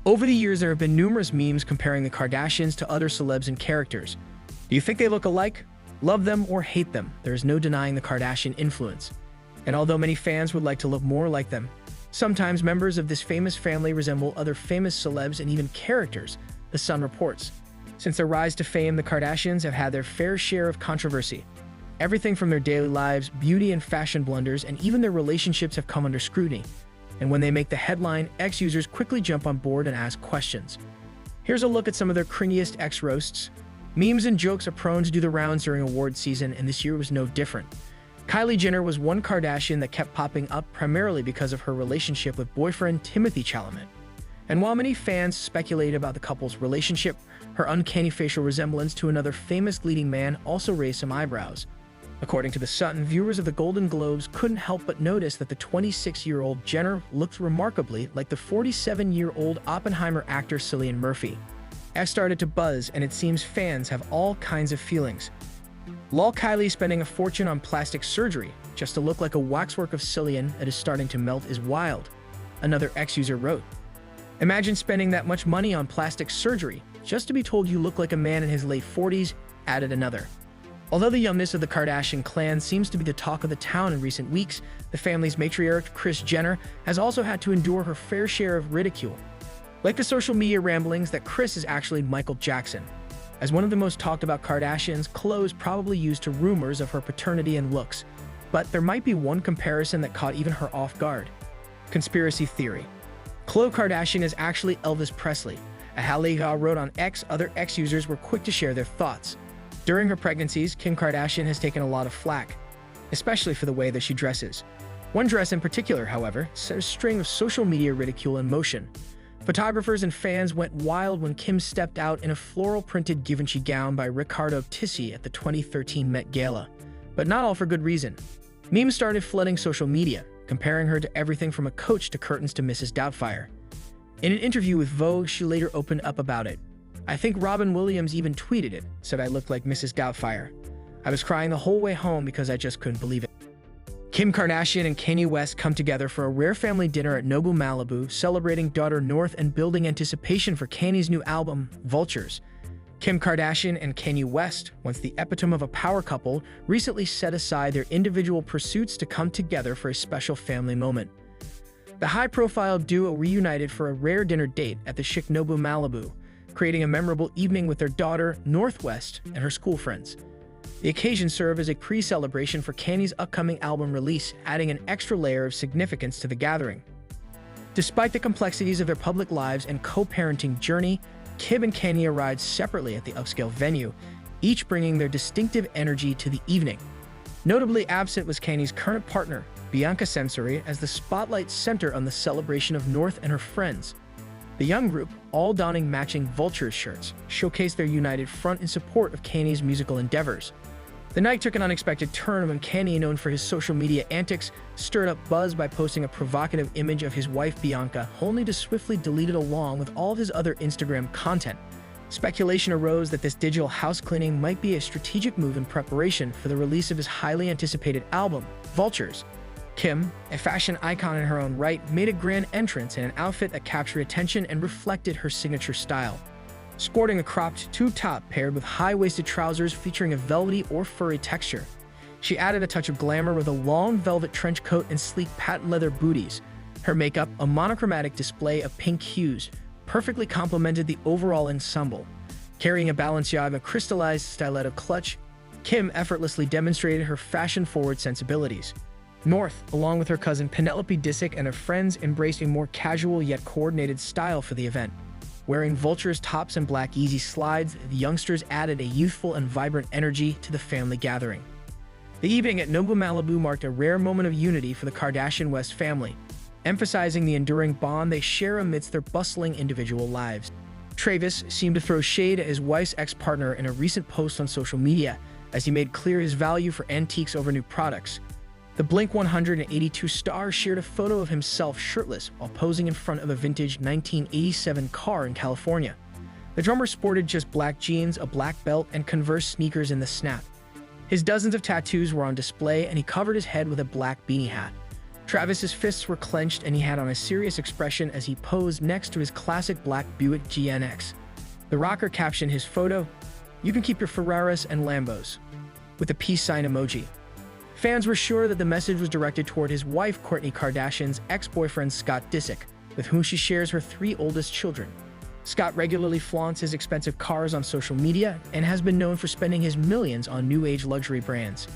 Over the years, there have been numerous memes comparing the Kardashians to other celebs and characters. Do you think they look alike? Love them or hate them, there is no denying the Kardashian influence. And although many fans would like to look more like them, sometimes members of this famous family resemble other famous celebs and even characters, The Sun reports. Since their rise to fame, the Kardashians have had their fair share of controversy. Everything from their daily lives, beauty and fashion blunders, and even their relationships have come under scrutiny. And when they make the headline, ex-users quickly jump on board and ask questions. Here's a look at some of their cringiest ex-roasts. Memes and jokes are prone to do the rounds during award season, and this year was no different. Kylie Jenner was one Kardashian that kept popping up primarily because of her relationship with boyfriend Timothée Chalamet. And while many fans speculate about the couple's relationship, her uncanny facial resemblance to another famous leading man also raised some eyebrows. According to The Sun, viewers of the Golden Globes couldn't help but notice that the 26-year-old Jenner looked remarkably like the 47-year-old Oppenheimer actor Cillian Murphy. X started to buzz, and it seems fans have all kinds of feelings. Lol, Kylie spending a fortune on plastic surgery just to look like a waxwork of Cillian that is starting to melt is wild, another ex-user wrote. Imagine spending that much money on plastic surgery just to be told you look like a man in his late 40s, added another. Although the youngness of the Kardashian clan seems to be the talk of the town in recent weeks, the family's matriarch, Kris Jenner, has also had to endure her fair share of ridicule. Like the social media ramblings that Kris is actually Michael Jackson. As one of the most talked about Kardashians, Khloe is probably used to rumors of her paternity and looks. But there might be one comparison that caught even her off guard. Conspiracy theory. Khloe Kardashian is actually Elvis Presley. A Haliga wrote on X, other ex-users were quick to share their thoughts. During her pregnancies, Kim Kardashian has taken a lot of flack, especially for the way that she dresses. One dress in particular, however, set a string of social media ridicule in motion. Photographers and fans went wild when Kim stepped out in a floral-printed Givenchy gown by Riccardo Tisci at the 2013 Met Gala. But not all for good reason. Memes started flooding social media, comparing her to everything from a Coach to curtains to Mrs. Doubtfire. In an interview with Vogue, she later opened up about it. I think Robin Williams even tweeted it, said I looked like Mrs. Doubtfire. I was crying the whole way home because I just couldn't believe it. Kim Kardashian and Kanye West come together for a rare family dinner at Nobu Malibu, celebrating daughter North and building anticipation for Kanye's new album, Vultures. Kim Kardashian and Kanye West, once the epitome of a power couple, recently set aside their individual pursuits to come together for a special family moment. The high-profile duo reunited for a rare dinner date at the chic Nobu Malibu, creating a memorable evening with their daughter, Northwest, and her school friends. The occasion served as a pre-celebration for Kanye's upcoming album release, adding an extra layer of significance to the gathering. Despite the complexities of their public lives and co-parenting journey, Kim and Kanye arrived separately at the upscale venue, each bringing their distinctive energy to the evening. Notably absent was Kanye's current partner, Bianca Censori, as the spotlight centered on the celebration of North and her friends. The young group, all donning matching Vultures shirts, showcased their united front in support of Kanye's musical endeavors. The night took an unexpected turn when Kanye, known for his social media antics, stirred up buzz by posting a provocative image of his wife Bianca, only to swiftly delete it along with all of his other Instagram content. Speculation arose that this digital house cleaning might be a strategic move in preparation for the release of his highly anticipated album, Vultures. Kim, a fashion icon in her own right, made a grand entrance in an outfit that captured attention and reflected her signature style. Sporting a cropped tube top paired with high-waisted trousers featuring a velvety or furry texture, she added a touch of glamour with a long velvet trench coat and sleek patent leather booties. Her makeup, a monochromatic display of pink hues, perfectly complemented the overall ensemble. Carrying a Balenciaga crystallized stiletto clutch, Kim effortlessly demonstrated her fashion-forward sensibilities. North, along with her cousin Penelope Disick and her friends, embraced a more casual yet coordinated style for the event. Wearing Vultures tops and black Yeezy slides, the youngsters added a youthful and vibrant energy to the family gathering. The evening at Nobu Malibu marked a rare moment of unity for the Kardashian-West family, emphasizing the enduring bond they share amidst their bustling individual lives. Travis seemed to throw shade at his wife's ex-partner in a recent post on social media, as he made clear his value for antiques over new products. The Blink-182 star shared a photo of himself shirtless while posing in front of a vintage 1987 car in California. The drummer sported just black jeans, a black belt, and Converse sneakers in the snap. His dozens of tattoos were on display, and he covered his head with a black beanie hat. Travis's fists were clenched and he had on a serious expression as he posed next to his classic black Buick GNX. The rocker captioned his photo, "You can keep your Ferraris and Lambos," with a peace sign emoji. Fans were sure that the message was directed toward his wife Kourtney Kardashian's ex-boyfriend Scott Disick, with whom she shares her 3 oldest children. Scott regularly flaunts his expensive cars on social media and has been known for spending his millions on new-age luxury brands.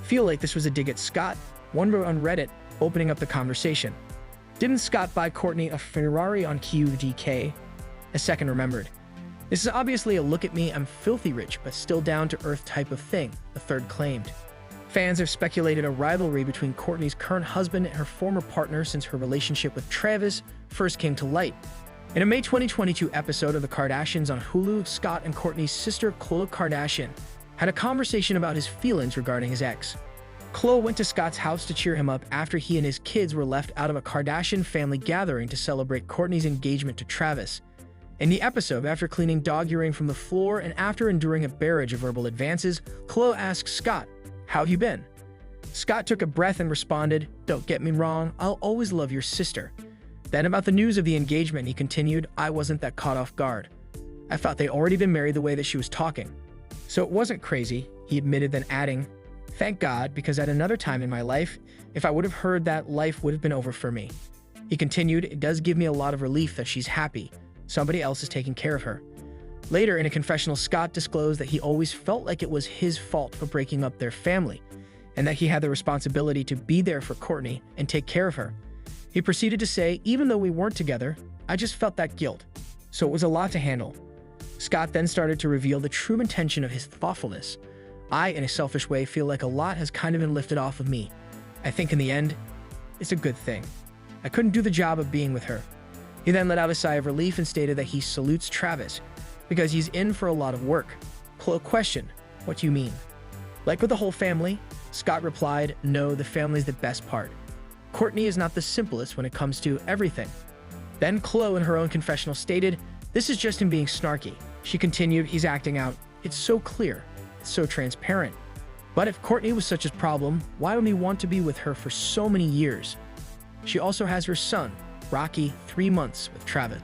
Feel like this was a dig at Scott? One wrote on Reddit, opening up the conversation. "Didn't Scott buy Kourtney a Ferrari on QDK?" A second remembered. "This is obviously a look at me, I'm filthy rich, but still down-to-earth type of thing," a third claimed. Fans have speculated a rivalry between Kourtney's current husband and her former partner since her relationship with Travis first came to light. In a May 2022 episode of The Kardashians on Hulu, Scott and Kourtney's sister Khloe Kardashian had a conversation about his feelings regarding his ex. Khloe went to Scott's house to cheer him up after he and his kids were left out of a Kardashian family gathering to celebrate Kourtney's engagement to Travis. In the episode, after cleaning dog urine from the floor and after enduring a barrage of verbal advances, Khloe asked Scott, "How have you been?" Scott took a breath and responded, "Don't get me wrong, I'll always love your sister." Then about the news of the engagement, he continued, "I wasn't that caught off guard. I thought they'd already been married the way that she was talking. So it wasn't crazy," he admitted, then adding, "Thank God, because at another time in my life, if I would have heard that, life would have been over for me." He continued, "It does give me a lot of relief that she's happy. Somebody else is taking care of her." Later, in a confessional, Scott disclosed that he always felt like it was his fault for breaking up their family, and that he had the responsibility to be there for Kourtney and take care of her. He proceeded to say, "Even though we weren't together, I just felt that guilt. So it was a lot to handle." Scott then started to reveal the true intention of his thoughtfulness. "I, in a selfish way, feel like a lot has kind of been lifted off of me. I think in the end, it's a good thing. I couldn't do the job of being with her." He then let out a sigh of relief and stated that he salutes Travis because he's in for a lot of work. Khloe questioned, "What do you mean?" "Like with the whole family?" Scott replied, "No, the family's the best part. Kourtney is not the simplest when it comes to everything." Then Khloe, in her own confessional, stated, "This is just him being snarky." She continued, "He's acting out. It's so clear. It's so transparent. But if Kourtney was such a problem, why would he want to be with her for so many years? She also has her son, Rocky, 3 months with Travis."